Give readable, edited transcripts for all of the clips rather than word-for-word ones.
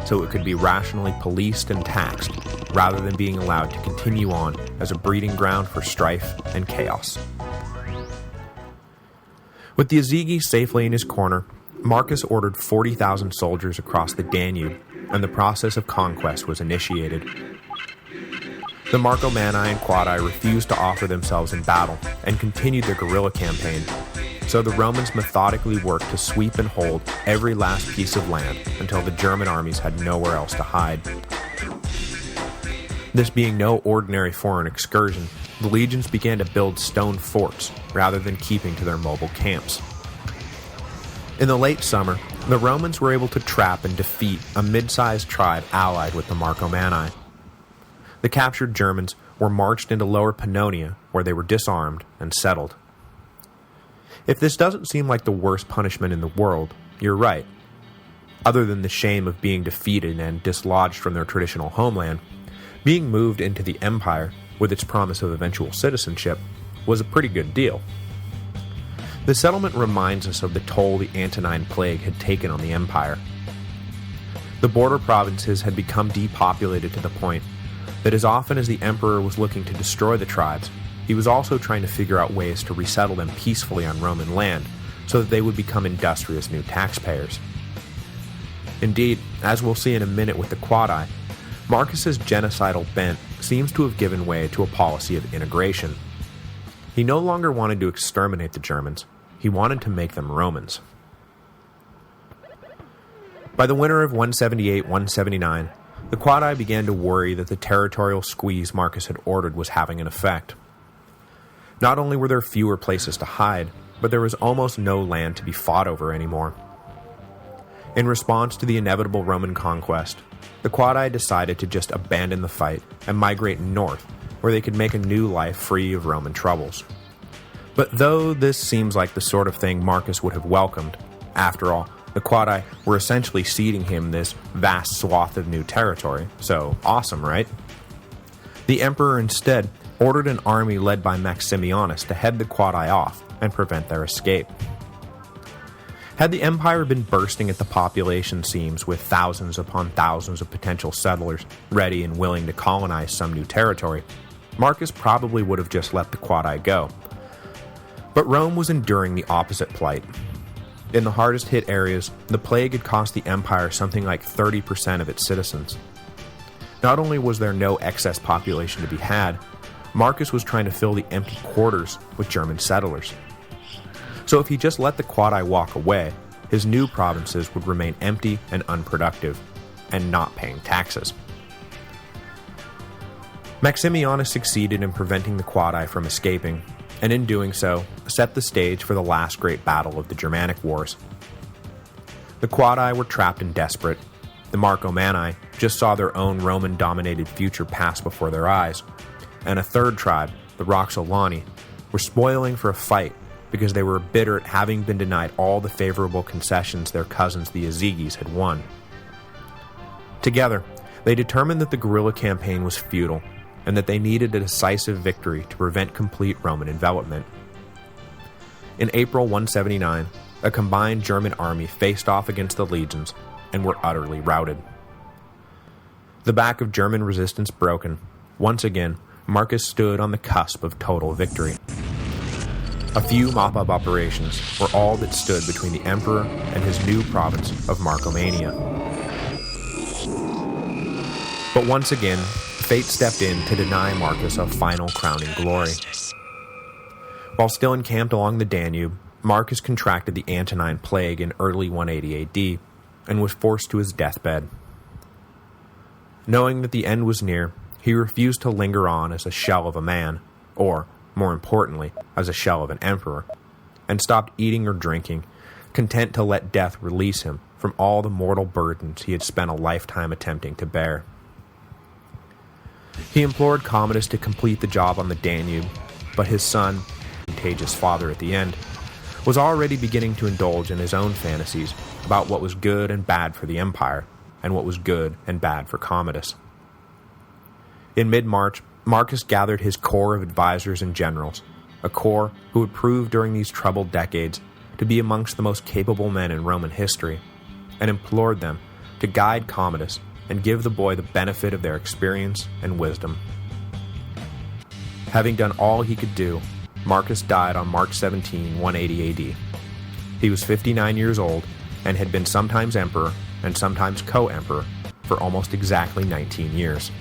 so it could be rationally policed and taxed, rather than being allowed to continue on as a breeding ground for strife and chaos. With the Azigi safely in his corner, Marcus ordered 40,000 soldiers across the Danube, and the process of conquest was initiated. The Marcomanni and Quadi refused to offer themselves in battle and continued their guerrilla campaign, so the Romans methodically worked to sweep and hold every last piece of land until the German armies had nowhere else to hide. This being no ordinary foreign excursion, the legions began to build stone forts rather than keeping to their mobile camps. In the late summer, the Romans were able to trap and defeat a mid-sized tribe allied with the Marcomanni. The captured Germans were marched into Lower Pannonia, where they were disarmed and settled. If this doesn't seem like the worst punishment in the world, you're right. Other than the shame of being defeated and dislodged from their traditional homeland, being moved into the Empire, with its promise of eventual citizenship, was a pretty good deal. The settlement reminds us of the toll the Antonine Plague had taken on the Empire. The border provinces had become depopulated to the point that as often as the Emperor was looking to destroy the tribes, he was also trying to figure out ways to resettle them peacefully on Roman land so that they would become industrious new taxpayers. Indeed, as we'll see in a minute with the Quadi, Marcus's genocidal bent seems to have given way to a policy of integration. He no longer wanted to exterminate the Germans, he wanted to make them Romans. By the winter of 178-179, the Quadi began to worry that the territorial squeeze Marcus had ordered was having an effect. Not only were there fewer places to hide, but there was almost no land to be fought over anymore. In response to the inevitable Roman conquest, the Quadi decided to just abandon the fight and migrate north, where they could make a new life free of Roman troubles. But though this seems like the sort of thing Marcus would have welcomed, after all, the Quadi were essentially ceding him this vast swath of new territory, so awesome, right? The Emperor instead ordered an army led by Maximianus to head the Quadi off and prevent their escape. Had the Empire been bursting at the population seams with thousands upon thousands of potential settlers ready and willing to colonize some new territory, Marcus probably would have just let the Quadi go. But Rome was enduring the opposite plight. In the hardest-hit areas, the plague had cost the Empire something like 30% of its citizens. Not only was there no excess population to be had, Marcus was trying to fill the empty quarters with German settlers. So if he just let the Quadi walk away, his new provinces would remain empty and unproductive, and not paying taxes. Maximianus succeeded in preventing the Quadi from escaping, and in doing so, set the stage for the last great battle of the Germanic Wars. The Quadi were trapped and desperate. The Marcomanni just saw their own Roman-dominated future pass before their eyes, and a third tribe, the Roxolani, were spoiling for a fight because they were bitter at having been denied all the favorable concessions their cousins the Azigis had won. Together, they determined that the guerrilla campaign was futile, and that they needed a decisive victory to prevent complete Roman envelopment. In April 179, a combined German army faced off against the legions and were utterly routed. The back of German resistance broken, once again, Marcus stood on the cusp of total victory. A few mop-up operations were all that stood between the Emperor and his new province of Marcomania. But once again, fate stepped in to deny Marcus a final crowning glory. While still encamped along the Danube, Marcus contracted the Antonine Plague in early 180 AD, and was forced to his deathbed. Knowing that the end was near, he refused to linger on as a shell of a man, or, more importantly, as a shell of an emperor, and stopped eating or drinking, content to let death release him from all the mortal burdens he had spent a lifetime attempting to bear. He implored Commodus to complete the job on the Danube, but his son, contagious father at the end, was already beginning to indulge in his own fantasies about what was good and bad for the Empire, and what was good and bad for Commodus. In mid-March, Marcus gathered his corps of advisors and generals, a corps who would prove during these troubled decades to be amongst the most capable men in Roman history, and implored them to guide Commodus and give the boy the benefit of their experience and wisdom. Having done all he could do, Marcus died on March 17, 180 AD. He was 59 years old and had been sometimes emperor and sometimes co-emperor for almost exactly 19 years.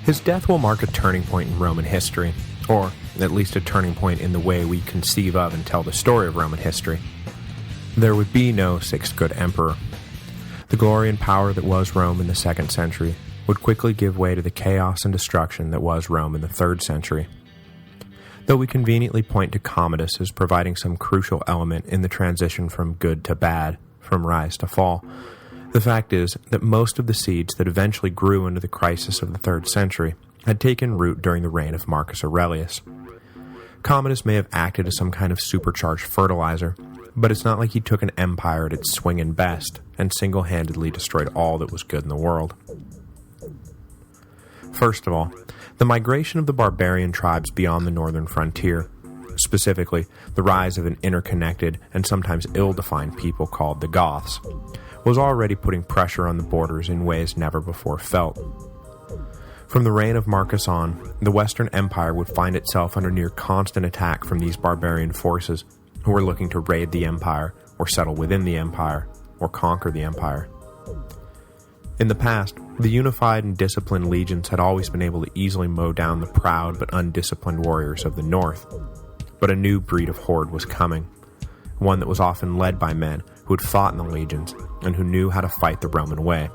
His death will mark a turning point in Roman history, or at least a turning point in the way we conceive of and tell the story of Roman history. There would be no sixth good emperor. The glory and power that was Rome in the 2nd century would quickly give way to the chaos and destruction that was Rome in the 3rd century. Though we conveniently point to Commodus as providing some crucial element in the transition from good to bad, from rise to fall, the fact is that most of the seeds that eventually grew into the crisis of the 3rd century had taken root during the reign of Marcus Aurelius. Commodus may have acted as some kind of supercharged fertilizer, but it's not like he took an empire at its swinging best and single-handedly destroyed all that was good in the world. First of all, the migration of the barbarian tribes beyond the northern frontier, specifically the rise of an interconnected and sometimes ill-defined people called the Goths, was already putting pressure on the borders in ways never before felt. From the reign of Marcus on, the Western Empire would find itself under near constant attack from these barbarian forces who were looking to raid the empire, or settle within the empire, or conquer the empire. In the past, the unified and disciplined legions had always been able to easily mow down the proud but undisciplined warriors of the north. But a new breed of horde was coming, one that was often led by men who had fought in the legions and who knew how to fight the Roman way,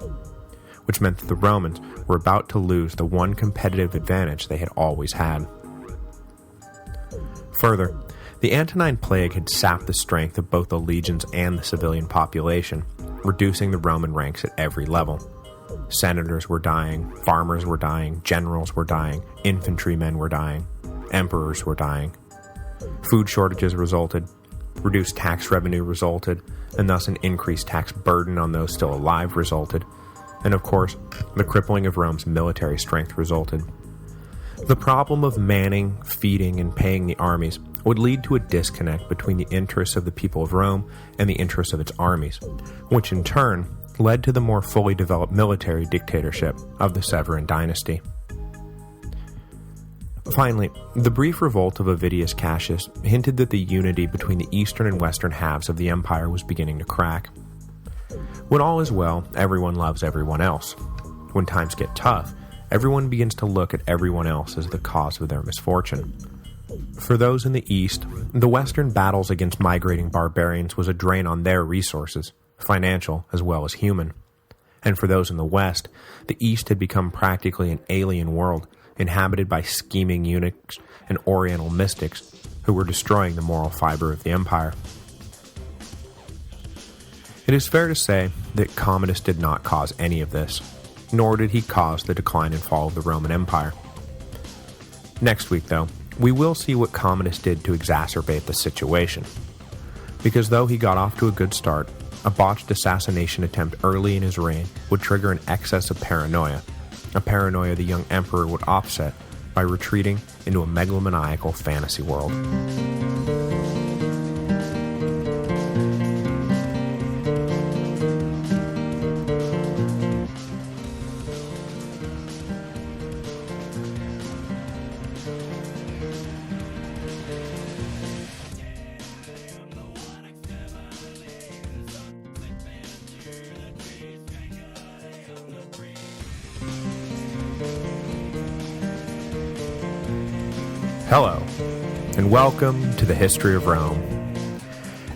which meant that the Romans were about to lose the one competitive advantage they had always had. Further, the Antonine Plague had sapped the strength of both the legions and the civilian population, reducing the Roman ranks at every level. Senators were dying, farmers were dying, generals were dying, infantrymen were dying, emperors were dying. Food shortages resulted, reduced tax revenue resulted, and thus an increased tax burden on those still alive resulted, and of course, the crippling of Rome's military strength resulted. The problem of manning, feeding, and paying the armies would lead to a disconnect between the interests of the people of Rome and the interests of its armies, which in turn led to the more fully developed military dictatorship of the Severan dynasty. Finally, the brief revolt of Avidius Cassius hinted that the unity between the eastern and western halves of the empire was beginning to crack. When all is well, everyone loves everyone else. When times get tough, everyone begins to look at everyone else as the cause of their misfortune. For those in the east, the western battles against migrating barbarians was a drain on their resources, financial as well as human. And for those in the west, the east had become practically an alien world, inhabited by scheming eunuchs and oriental mystics who were destroying the moral fiber of the empire. It is fair to say that Commodus did not cause any of this, nor did he cause the decline and fall of the Roman Empire. Next week, though, we will see what Commodus did to exacerbate the situation. Because though he got off to a good start, a botched assassination attempt early in his reign would trigger an excess of paranoia, a paranoia the young emperor would offset by retreating into a megalomaniacal fantasy world. Hello, and welcome to the History of Rome,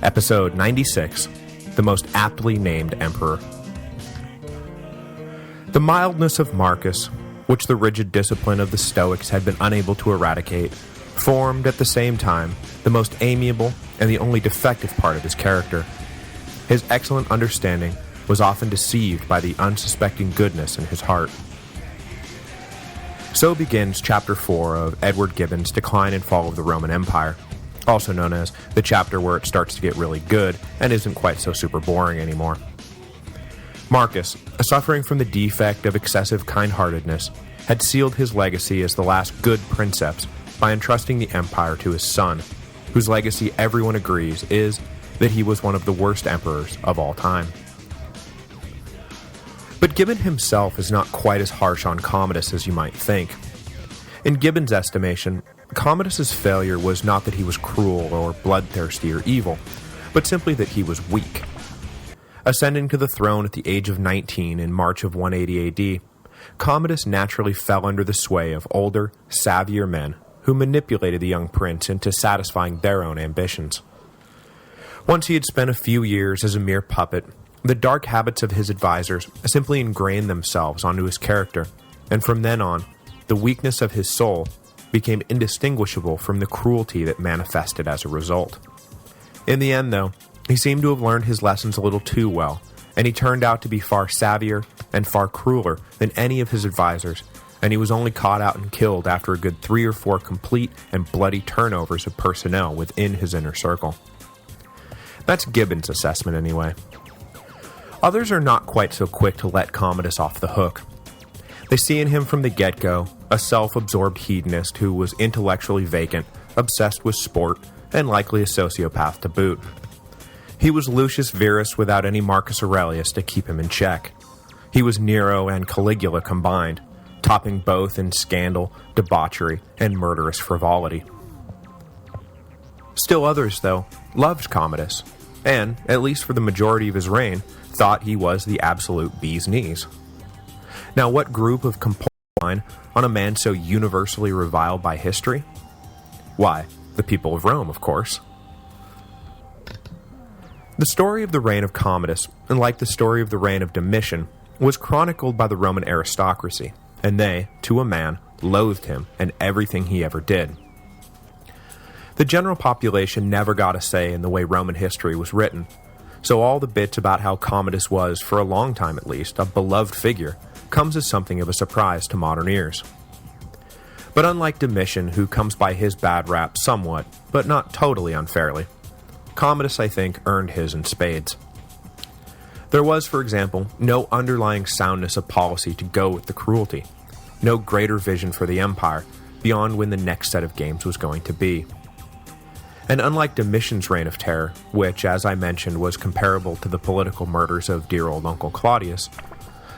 Episode 96, The Most Aptly Named Emperor. The mildness of Marcus, which the rigid discipline of the Stoics had been unable to eradicate, formed at the same time the most amiable and the only defective part of his character. His excellent understanding was often deceived by the unsuspecting goodness in his heart. So begins Chapter 4 of Edward Gibbon's Decline and Fall of the Roman Empire, also known as the chapter where it starts to get really good and isn't quite so super boring anymore. Marcus, suffering from the defect of excessive kind-heartedness, had sealed his legacy as the last good princeps by entrusting the empire to his son, whose legacy everyone agrees is that he was one of the worst emperors of all time. But Gibbon himself is not quite as harsh on Commodus as you might think. In Gibbon's estimation, Commodus's failure was not that he was cruel or bloodthirsty or evil, but simply that he was weak. Ascending to the throne at the age of 19 in March of 180 AD, Commodus naturally fell under the sway of older, savvier men who manipulated the young prince into satisfying their own ambitions. Once he had spent a few years as a mere puppet, the dark habits of his advisors simply ingrained themselves onto his character, and from then on, the weakness of his soul became indistinguishable from the cruelty that manifested as a result. In the end, though, he seemed to have learned his lessons a little too well, and he turned out to be far savvier and far crueler than any of his advisors, and he was only caught out and killed after a good 3 or 4 complete and bloody turnovers of personnel within his inner circle. That's Gibbon's assessment anyway. Others are not quite so quick to let Commodus off the hook. They see in him from the get-go a self-absorbed hedonist who was intellectually vacant, obsessed with sport, and likely a sociopath to boot. He was Lucius Verus without any Marcus Aurelius to keep him in check. He was Nero and Caligula combined, topping both in scandal, debauchery, and murderous frivolity. Still others, though, loved Commodus, and, at least for the majority of his reign, thought he was the absolute bee's knees. Now, what group of compulsion on a man so universally reviled by history? Why, the people of Rome, of course. The story of the reign of Commodus, and like the story of the reign of Domitian, was chronicled by the Roman aristocracy, and they, to a man, loathed him and everything he ever did. The general population never got a say in the way Roman history was written, so all the bits about how Commodus was, for a long time at least, a beloved figure, comes as something of a surprise to modern ears. But unlike Domitian, who comes by his bad rap somewhat, but not totally unfairly, Commodus, I think, earned his in spades. There was, for example, no underlying soundness of policy to go with the cruelty, no greater vision for the empire, beyond when the next set of games was going to be. And unlike Domitian's reign of terror, which, as I mentioned, was comparable to the political murders of dear old Uncle Claudius,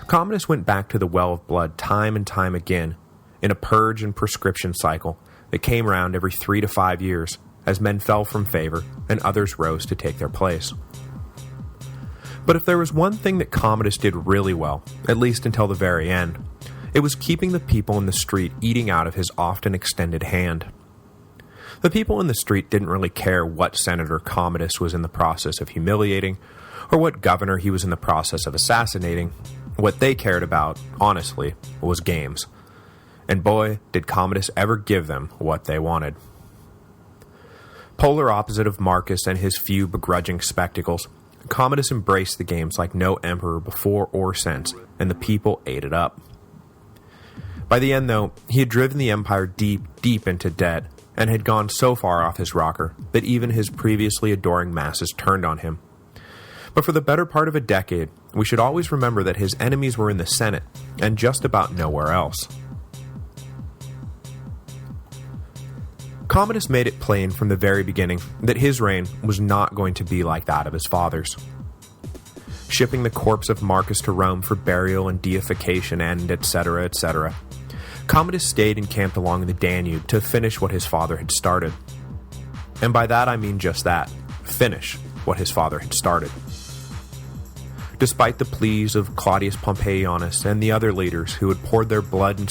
Commodus went back to the well of blood time and time again, in a purge and prescription cycle that came round every 3 to 5 years, as men fell from favor and others rose to take their place. But if there was one thing that Commodus did really well, at least until the very end, it was keeping the people in the street eating out of his often extended hand. The people in the street didn't really care what senator Commodus was in the process of humiliating, or what governor he was in the process of assassinating. What they cared about, honestly, was games. And boy, did Commodus ever give them what they wanted. Polar opposite of Marcus and his few begrudging spectacles, Commodus embraced the games like no emperor before or since, and the people ate it up. By the end, though, he had driven the empire deep, deep into debt, and had gone so far off his rocker that even his previously adoring masses turned on him. But for the better part of a decade, we should always remember that his enemies were in the Senate, and just about nowhere else. Commodus made it plain from the very beginning that his reign was not going to be like that of his father's. Shipping the corpse of Marcus to Rome for burial and deification and etc., etc., Commodus stayed encamped along the Danube to finish what his father had started. And by that I mean just that, finish what his father had started. Despite the pleas of Claudius Pompeianus and the other leaders who had poured their blood and